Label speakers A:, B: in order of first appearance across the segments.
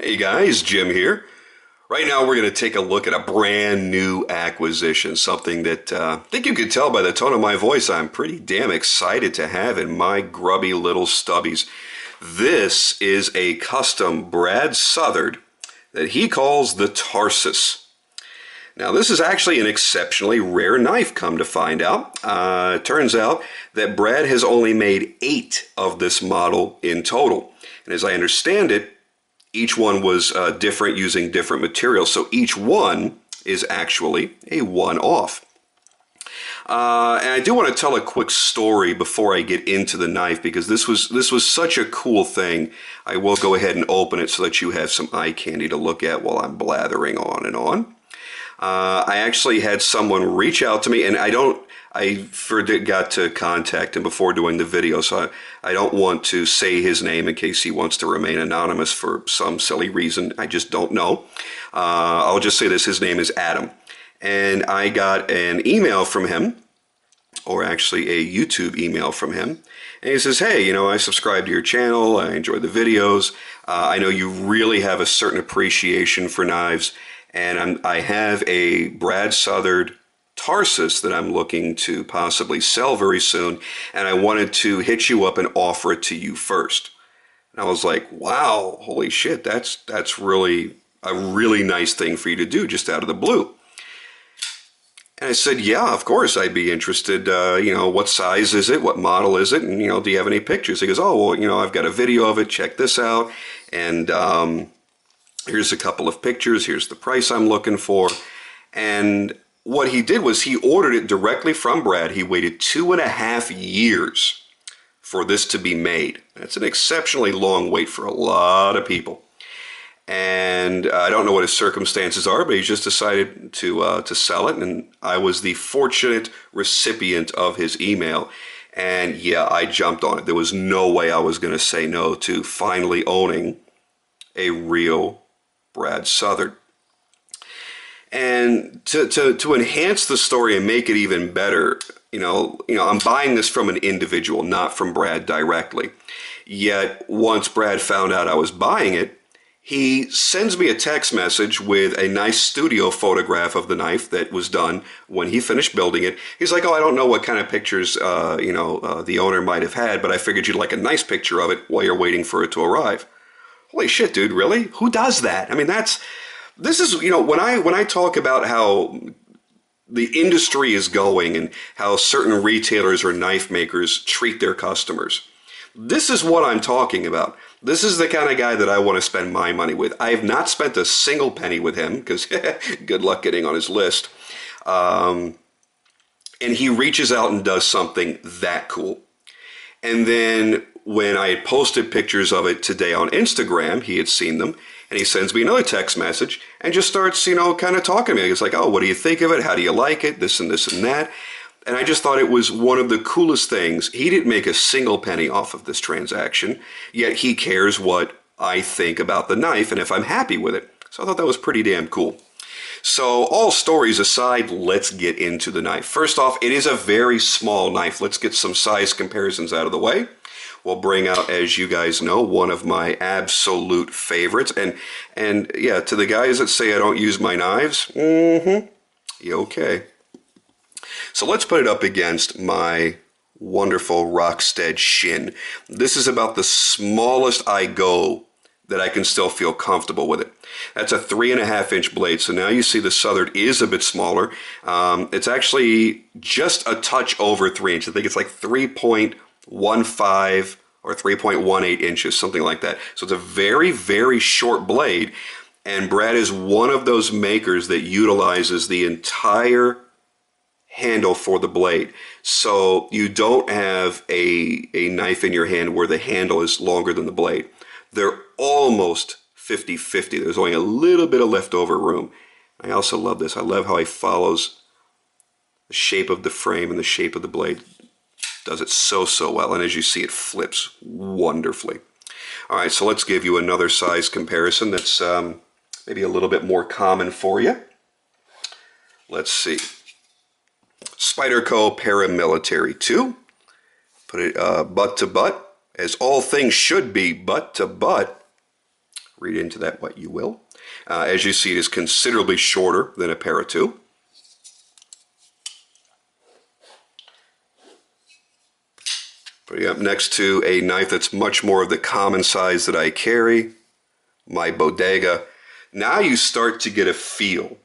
A: Hey guys, Jim here. Right now we're going to take a look at a brand new acquisition, something that I think you could tell by the tone of my voice I'm pretty damn excited to have in my grubby little stubbies. This is a custom Brad Southard that he calls the Tarsus. Now this is actually an exceptionally rare knife, come to find out. It turns out that Brad has only made 8 of this model in total. And as I understand it, each one was different using different materials, so each one is actually a one-off. And I do want to tell a quick story before I get into the knife because this was such a cool thing. I will go ahead and open it so that you have some eye candy to look at while I'm blathering on and on. I actually had someone reach out to me, and I forgot to contact him before doing the video, so I don't want to say his name in case he wants to remain anonymous for some silly reason. I just don't know. I'll just say this, his name is Adam. And I got an email from him, or actually a YouTube email from him. And he says, hey, you know, I subscribe to your channel, I enjoy the videos, I know you really have a certain appreciation for knives, and I have a Brad Southard Tarsus that I'm looking to possibly sell very soon, and I wanted to hit you up and offer it to you first. And I was like, wow, holy shit, that's really a really nice thing for you to do just out of the blue. And I said, yeah, of course I'd be interested. You know, what size is it? What model is it? And, you know, do you have any pictures? He goes, oh, well, you know, I've got a video of it. Check this out. And here's a couple of pictures. Here's the price I'm looking for. And what he did was he ordered it directly from Brad. He waited 2.5 years for this to be made. That's an exceptionally long wait for a lot of people. And I don't know what his circumstances are, but he just decided to sell it. And I was the fortunate recipient of his email. And yeah, I jumped on it. There was no way I was going to say no to finally owning a real Brad Southard. And to enhance the story and make it even better, you know, I'm buying this from an individual, not from Brad directly. Yet once Brad found out I was buying it, he sends me a text message with a nice studio photograph of the knife that was done when he finished building it. He's like, oh, I don't know what kind of pictures, the owner might have had, but I figured you'd like a nice picture of it while you're waiting for it to arrive. Holy shit, dude, really? Who does that? I mean, this is, you know, when I talk about how the industry is going and how certain retailers or knife makers treat their customers, this is what I'm talking about. This is the kind of guy that I want to spend my money with. I have not spent a single penny with him because good luck getting on his list. And he reaches out and does something that cool. And then when I had posted pictures of it today on Instagram, he had seen them, and he sends me another text message and just starts, you know, kind of talking to me. He's like, oh, what do you think of it? How do you like it? This and this and that. And I just thought it was one of the coolest things. He didn't make a single penny off of this transaction, yet he cares what I think about the knife and if I'm happy with it. So I thought that was pretty damn cool. So all stories aside, let's get into the knife. First off, it is a very small knife. Let's get some size comparisons out of the way. We'll bring out, as you guys know, one of my absolute favorites. And yeah, to the guys that say I don't use my knives, you okay. So let's put it up against my wonderful Rockstead Shin. This is about the smallest I go that I can still feel comfortable with it. That's a 3.5-inch blade. So now you see the Southard is a bit smaller. It's actually just a touch over 3 inches. I think it's like 3.15 or 3.18 inches, something like that. So it's a very, very short blade. And Brad is one of those makers that utilizes the entire handle for the blade. So you don't have a knife in your hand where the handle is longer than the blade. They're almost 50-50. There's only a little bit of leftover room. I also love this. I love how he follows the shape of the frame and the shape of the blade. Does it so well. And as you see, it flips wonderfully. All right, so let's give you another size comparison that's maybe a little bit more common for you. Let's see. Spyderco Paramilitary 2. Put it butt to butt, as all things should be butt to butt. Read into that what you will. As you see, it is considerably shorter than a para II. Putting up next to a knife that's much more of the common size that I carry, my Bodega. Now you start to get a feel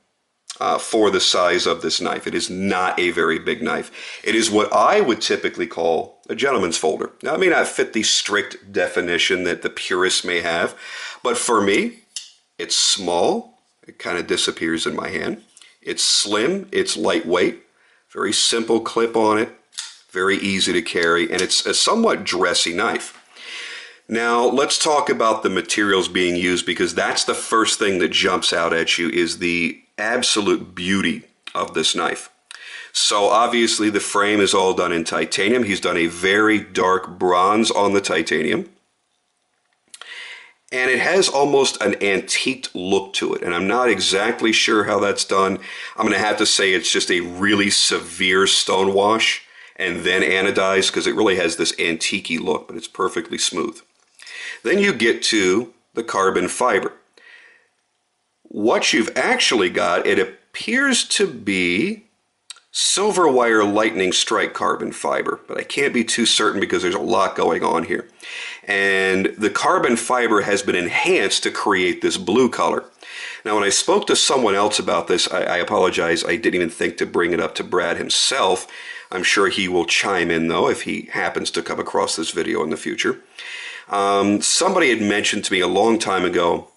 A: for the size of this knife. It is not a very big knife. It is what I would typically call a gentleman's folder. Now, it may not fit the strict definition that the purists may have, but for me, it's small. It kind of disappears in my hand. It's slim. It's lightweight. Very simple clip on it. Very easy to carry, and it's a somewhat dressy knife. Now, let's talk about the materials being used, because that's the first thing that jumps out at you, is the absolute beauty of this knife. So obviously the frame is all done in titanium. He's done a very dark bronze on the titanium. And it has almost an antiqued look to it. And I'm not exactly sure how that's done. I'm going to have to say it's just a really severe stone wash and then anodized, because it really has this antique-y look, but it's perfectly smooth. Then you get to the carbon fiber. What you've actually got, it appears to be silver wire lightning strike carbon fiber, but I can't be too certain because there's a lot going on here. And the carbon fiber has been enhanced to create this blue color. Now, when I spoke to someone else about this, I apologize, I didn't even think to bring it up to Brad himself. I'm sure he will chime in, though, if he happens to come across this video in the future. Somebody had mentioned to me a long time ago,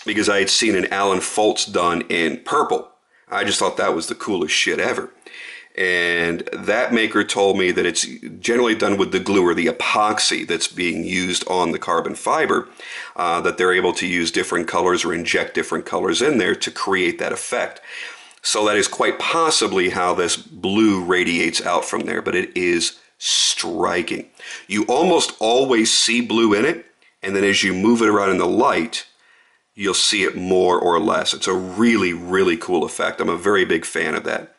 A: because I had seen an Alan Foltz done in purple. I just thought that was the coolest shit ever. And that maker told me that it's generally done with the glue or the epoxy that's being used on the carbon fiber, that they're able to use different colors or inject different colors in there to create that effect. So that is quite possibly how this blue radiates out from there, but it is striking. You almost always see blue in it, and then as you move it around in the light, you'll see it more or less. It's a really, really cool effect. I'm a very big fan of that.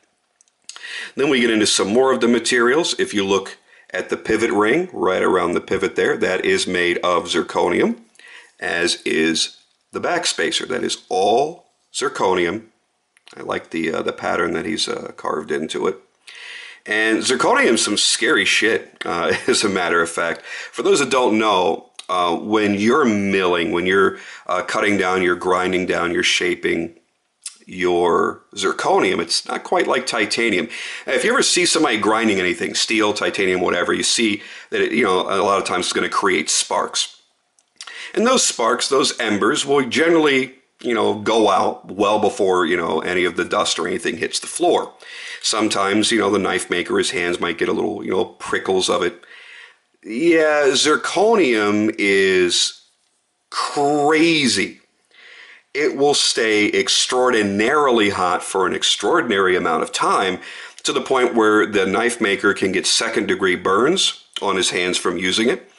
A: Then we get into some more of the materials. If you look at the pivot ring right around the pivot there, that is made of zirconium, as is the back spacer. That is all zirconium. I like the pattern that he's carved into it. And zirconium is some scary shit, as a matter of fact. For those that don't know, when you're milling, when you're cutting down, you're grinding down, you're shaping your zirconium, it's not quite like titanium. If you ever see somebody grinding anything, steel, titanium, whatever, you see that it, a lot of times it's going to create sparks. And those sparks, those embers, will generally, go out well before, any of the dust or anything hits the floor. Sometimes, the knife maker, his hands might get a little, prickles of it. Yeah, zirconium is crazy. It will stay extraordinarily hot for an extraordinary amount of time, to the point where the knife maker can get second-degree burns on his hands from using it.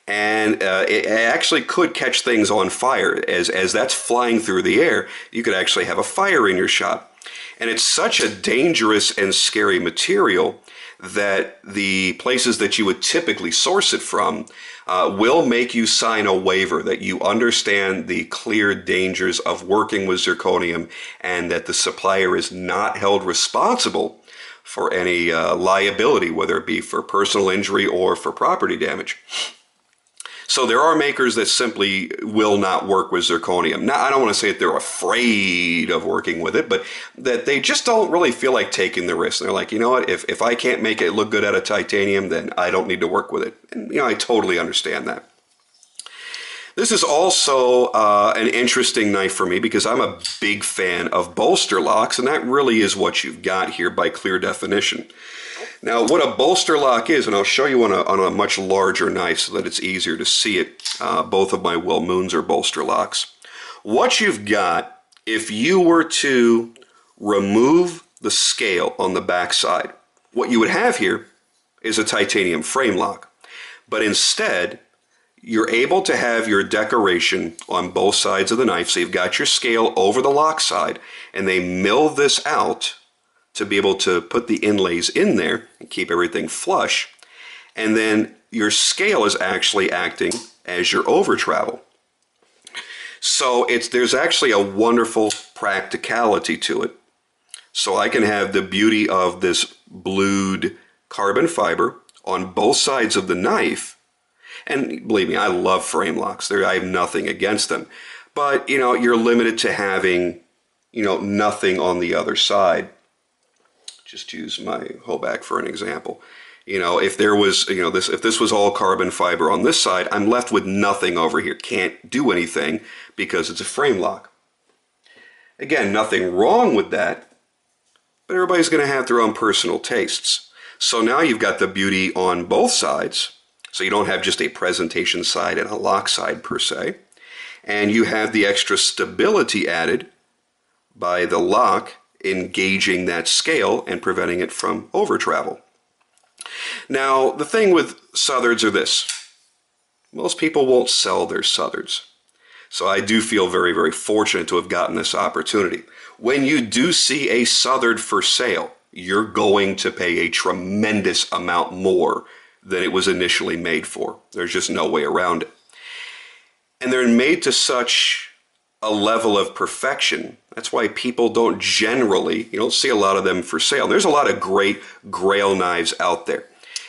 A: And it actually could catch things on fire. As that's flying through the air, you could actually have a fire in your shop. And it's such a dangerous and scary material that the places that you would typically source it from will make you sign a waiver that you understand the clear dangers of working with zirconium, and that the supplier is not held responsible for any liability, whether it be for personal injury or for property damage. So there are makers that simply will not work with zirconium. Now, I don't want to say that they're afraid of working with it, but that they just don't really feel like taking the risk. They're like, you know what, if I can't make it look good out of titanium, then I don't need to work with it. And, I totally understand that. This is also an interesting knife for me, because I'm a big fan of bolster locks, and that really is what you've got here by clear definition. Now, what a bolster lock is, and I'll show you on a much larger knife so that it's easier to see it. Both of my Will Moons are bolster locks. What you've got, if you were to remove the scale on the back side, what you would have here is a titanium frame lock. But instead, you're able to have your decoration on both sides of the knife. So you've got your scale over the lock side, and they mill this out to be able to put the inlays in there and keep everything flush. And then your scale is actually acting as your over travel. So there's actually a wonderful practicality to it. So I can have the beauty of this blued carbon fiber on both sides of the knife. And believe me, I love frame locks. I have nothing against them. But, you're limited to having, nothing on the other side. Just use my hoe back for an example. If there was, if this was all carbon fiber on this side, I'm left with nothing over here. Can't do anything because it's a frame lock. Again, nothing wrong with that, but everybody's going to have their own personal tastes. So now you've got the beauty on both sides. So you don't have just a presentation side and a lock side per se. And you have the extra stability added by the lock engaging that scale and preventing it from over travel. Now, the thing with Southards are this. Most people won't sell their Southards. So I do feel very, very fortunate to have gotten this opportunity. When you do see a Southard for sale, you're going to pay a tremendous amount more than it was initially made for. There's just no way around it. And they're made to such a level of perfection. That's why people don't generally, you don't see a lot of them for sale. There's a lot of great Grail knives out there.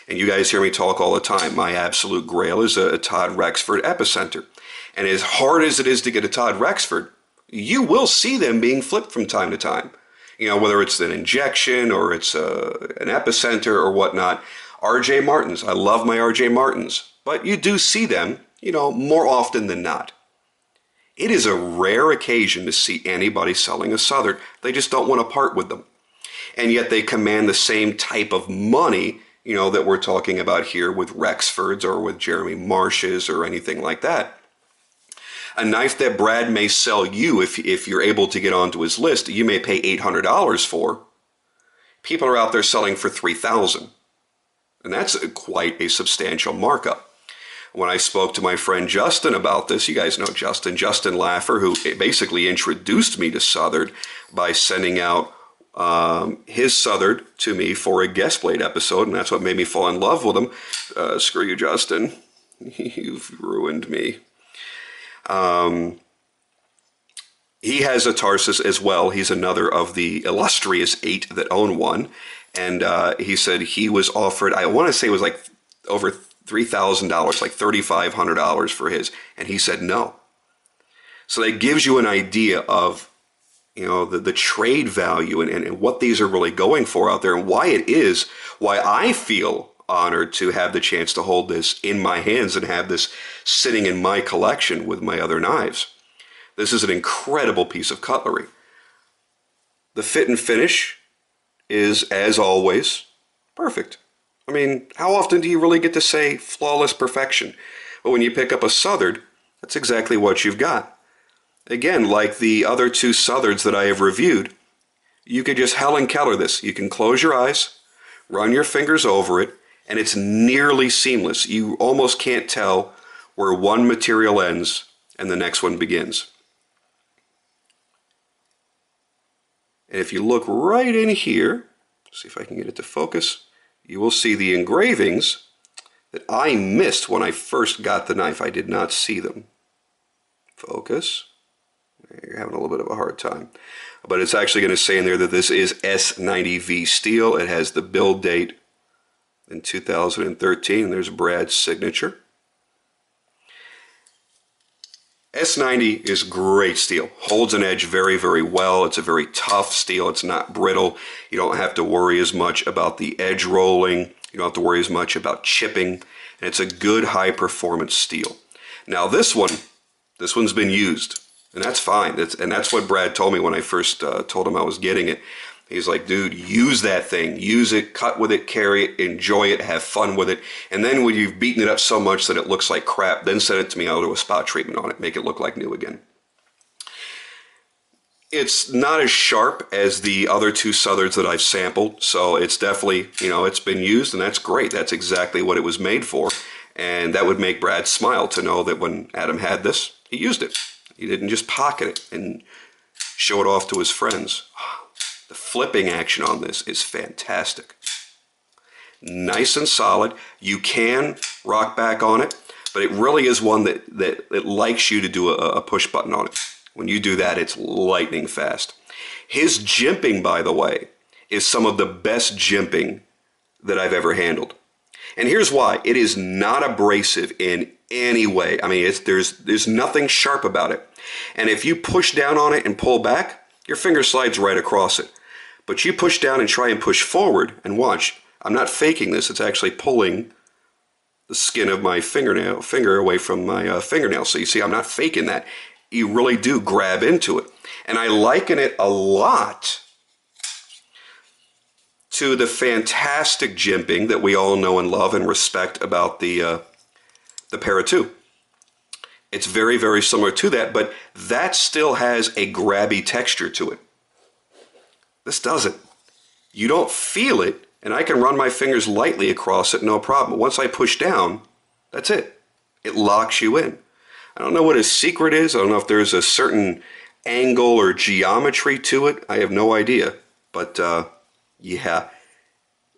A: And you guys hear me talk all the time. My absolute Grail is a Todd Rexford Epicenter. And as hard as it is to get a Todd Rexford, you will see them being flipped from time to time. Whether it's an injection or it's an Epicenter or whatnot. R.J. Martins, I love my R.J. Martins, but you do see them, more often than not. It is a rare occasion to see anybody selling a Southard. They just don't want to part with them. And yet they command the same type of money, that we're talking about here with Rexfords or with Jeremy Marshes or anything like that. A knife that Brad may sell you, if you're able to get onto his list, you may pay $800 for. People are out there selling for $3,000. And that's quite a substantial markup. When I spoke to my friend Justin about this, you guys know Justin Laffer, who basically introduced me to Southard by sending out his Southard to me for a guest blade episode, and that's what made me fall in love with him. Screw you, Justin. You've ruined me. He has a Tarsus as well. He's another of the illustrious 8 that own one. And he said he was offered, I want to say it was like over $3,000, like $3,500 for his. And he said no. So that gives you an idea of, the trade value and what these are really going for out there and why I feel honored to have the chance to hold this in my hands and have this sitting in my collection with my other knives. This is an incredible piece of cutlery. The fit and finish is, as always, perfect. I mean, how often do you really get to say flawless perfection? But when you pick up a Southard, that's exactly what you've got. Again, like the other 2 Southards that I have reviewed, you could just Helen Keller this. You can close your eyes, run your fingers over it, and it's nearly seamless. You almost can't tell where one material ends and the next one begins. And if you look right in here, see if I can get it to focus, you will see the engravings that I missed when I first got the knife. I did not see them. Focus. You're having a little bit of a hard time. But it's actually going to say in there that this is S90V steel. It has the build date in 2013. There's Brad's signature. S90 is great steel. Holds an edge very, very well. It's a very tough steel. It's not brittle. You don't have to worry as much about the edge rolling. You don't have to worry as much about chipping. And it's a good high-performance steel. Now this one's been used. And that's fine. And that's what Brad told me when I first told him I was getting it. He's like, dude, use that thing. Use it, cut with it, carry it, enjoy it, have fun with it. And then when you've beaten it up so much that it looks like crap, then send it to me. I'll do a spot treatment on it, make it look like new again. It's not as sharp as the other 2 Southards that I've sampled. So it's definitely, it's been used, and that's great. That's exactly what it was made for. And that would make Brad smile to know that when Adam had this, he used it. He didn't just pocket it and show it off to his friends. The flipping action on this is fantastic. Nice and solid. You can rock back on it, But it really is one that it likes you to do a push button on it. When you do that, it's lightning fast. His jimping, by the way, is some of the best jimping that I've ever handled. And here's why. It is not abrasive in any way. I mean, there's nothing sharp about it. And if you push down on it and pull back, your finger slides right across it. But you push down and try and push forward, and watch. I'm not faking this. It's actually pulling the skin of my finger away from my fingernail. So you see, I'm not faking that. You really do grab into it. And I liken it a lot to the fantastic jimping that we all know and love and respect about the Para 2. It's very, very similar to that, but that still has a grabby texture to it. This doesn't. You don't feel it, and I can run my fingers lightly across it, no problem. Once I push down, that's it. It locks you in. I don't know what his secret is. I don't know if there's a certain angle or geometry to it. I have no idea. But yeah,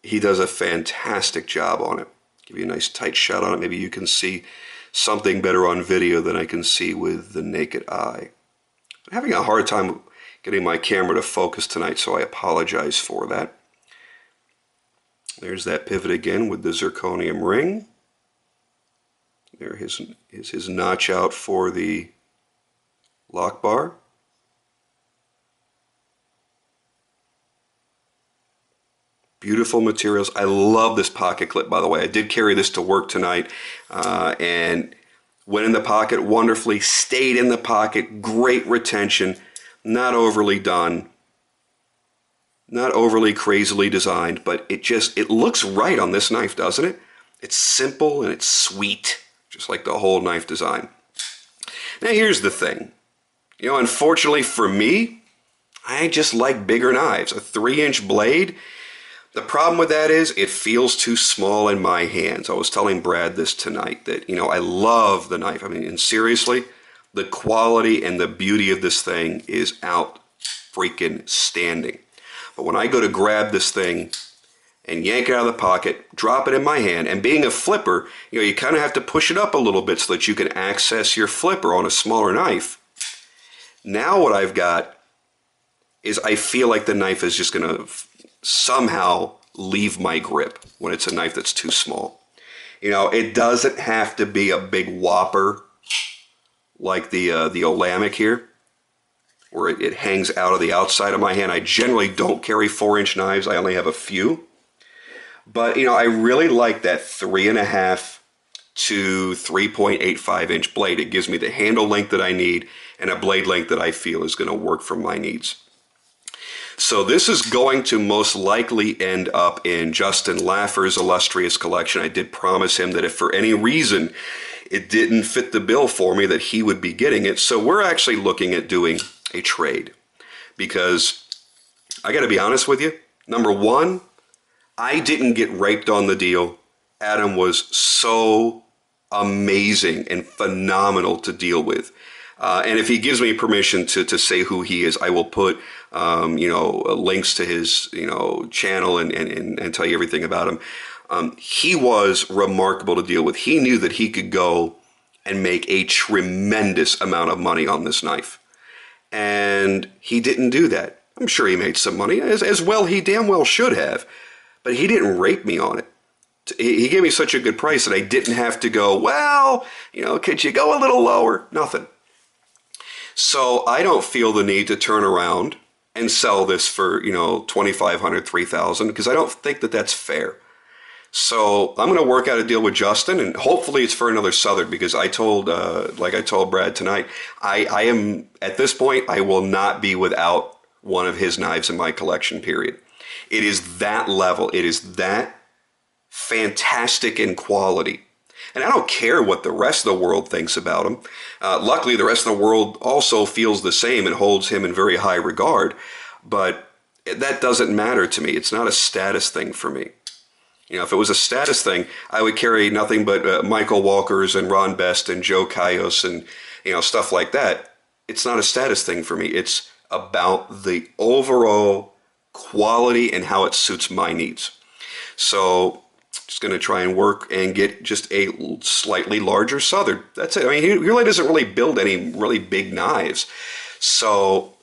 A: he does a fantastic job on it. Give you a nice tight shot on it. Maybe you can see something better on video than I can see with the naked eye. I'm having a hard time getting my camera to focus tonight, so I apologize for that. There's that pivot again with the zirconium ring. There is his notch out for the lock bar. Beautiful materials. I love this pocket clip, by the way. I did carry this to work tonight and went in the pocket wonderfully, stayed in the pocket, great retention, not overly done, not overly crazily designed, but it looks right on this knife, doesn't it? It's simple and it's sweet, just like the whole knife design. Now here's the thing. You know, unfortunately for me, I just like bigger knives. A 3-inch blade, the problem with that is it feels too small in my hands. I was telling Brad this tonight that, you know, I love the knife. I mean, and seriously, the quality and the beauty of this thing is out freaking standing. But when I go to grab this thing and yank it out of the pocket, drop it in my hand, and being a flipper, you know, you kind of have to push it up a little bit so that you can access your flipper on a smaller knife. Now what I've got is I feel like the knife is just going to somehow leave my grip when it's a knife that's too small. You know, it doesn't have to be a big whopper like the Olamic here, where it hangs out of the outside of my hand. I generally don't carry 4-inch knives. I only have a few. But, you know, I really like that 3.5 to 3.85 inch blade. It gives me the handle length that I need and a blade length that I feel is going to work for my needs. So this is going to most likely end up in Justin Laffer's illustrious collection. I did promise him that if for any reason it didn't fit the bill for me, that he would be getting it. So we're actually looking at doing a trade, because I got to be honest with you. Number one, I didn't get raped on the deal. Adam was so amazing and phenomenal to deal with. And if he gives me permission to say who he is, I will put, you know, links to his, you know, channel and tell you everything about him. He was remarkable to deal with. He knew that he could go and make a tremendous amount of money on this knife. And he didn't do that. I'm sure he made some money, as well he damn well should have. But he didn't rape me on it. He gave me such a good price that I didn't have to go, well, you know, could you go a little lower? Nothing. So I don't feel the need to turn around and sell this for, you know, $2,500, $3,000, because I don't think that that's fair. So I'm going to work out a deal with Justin, and hopefully it's for another Southard, because I told, like I told Brad tonight, I am, at this point, I will not be without one of his knives in my collection, period. It is that level. It is that fantastic in quality. And I don't care what the rest of the world thinks about him. Luckily, the rest of the world also feels the same and holds him in very high regard. But that doesn't matter to me. It's not a status thing for me. You know, if it was a status thing, I would carry nothing but Michael Walkers and Ron Best and Joe Cayos and, you know, stuff like that. It's not a status thing for me. It's about the overall quality and how it suits my needs. So Just going to try and work and get just a slightly larger Southard. That's it. I mean, he really doesn't really build any really big knives. So,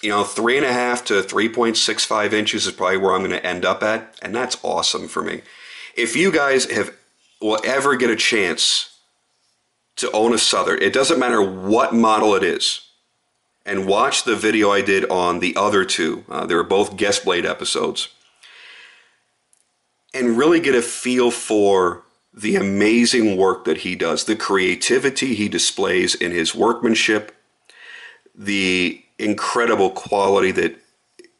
A: 3.5 to 3.65 inches is probably where I'm going to end up at. And that's awesome for me. If you guys will ever get a chance to own a Southard, it doesn't matter what model it is, and watch the video I did on the other two. They were both guest blade episodes. And really get a feel for the amazing work that he does, the creativity he displays in his workmanship, the incredible quality that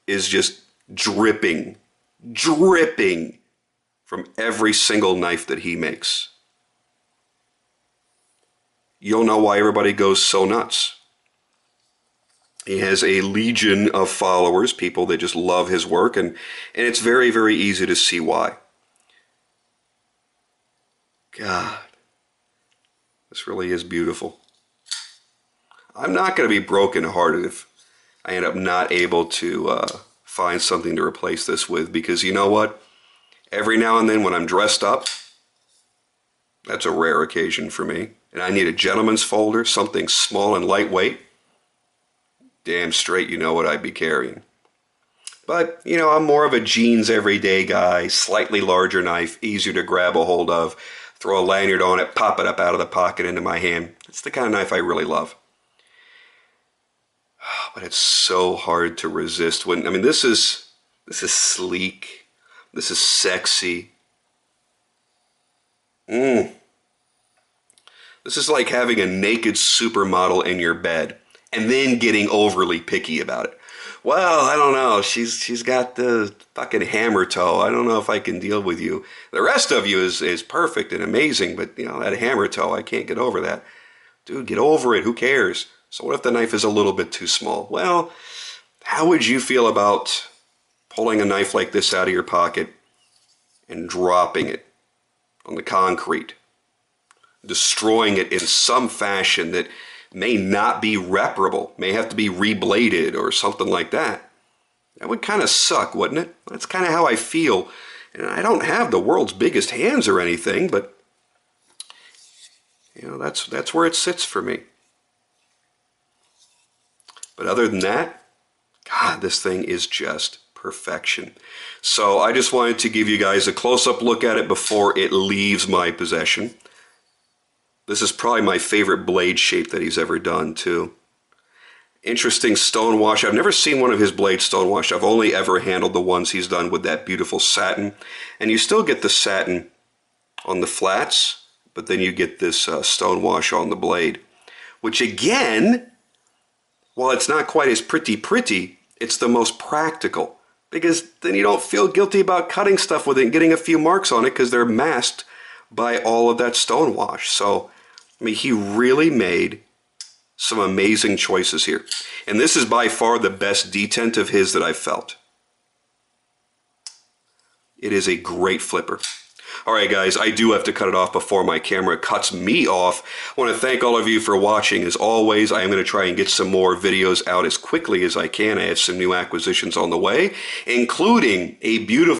A: is just dripping from every single knife that he makes. You'll know why everybody goes so nuts. He has a legion of followers, people that just love his work, and it's very, very easy to see why. God, this really is beautiful. I'm not going to be brokenhearted if I end up not able to find something to replace this with, because you know what? Every now and then when I'm dressed up, that's a rare occasion for me, and I need a gentleman's folder, something small and lightweight. Damn straight you know what I'd be carrying. But, I'm more of a jeans everyday guy, slightly larger knife, easier to grab a hold of, throw a lanyard on it, pop it up out of the pocket into my hand. It's the kind of knife I really love. But it's so hard to resist when, this is sleek. This is sexy. This is like having a naked supermodel in your bed and then getting overly picky about it. Well, I don't know. She's got the fucking hammer toe. I don't know if I can deal with you. The rest of you is perfect and amazing, but that hammer toe, I can't get over that. Dude, get over it. Who cares? So what if the knife is a little bit too small? Well, how would you feel about pulling a knife like this out of your pocket and dropping it on the concrete, destroying it in some fashion that may not be reparable, may have to be rebladed or something like that? That would kind of suck, wouldn't it? That's kind of how I feel. And I don't have the world's biggest hands or anything, but that's where it sits for me. But other than that, God, this thing is just perfection. So I just wanted to give you guys a close-up look at it before it leaves my possession. This is probably my favorite blade shape that he's ever done, too. Interesting stonewash. I've never seen one of his blades stonewashed. I've only ever handled the ones he's done with that beautiful satin. And you still get the satin on the flats, but then you get this stonewash on the blade. Which again, while it's not quite as pretty, it's the most practical. Because then you don't feel guilty about cutting stuff with it and getting a few marks on it because they're masked by all of that stonewash. So, he really made some amazing choices here. And this is by far the best detent of his that I've felt. It is a great flipper. Alright guys, I do have to cut it off before my camera cuts me off. I want to thank all of you for watching. As always, I am going to try and get some more videos out as quickly as I can. I have some new acquisitions on the way, including a beautiful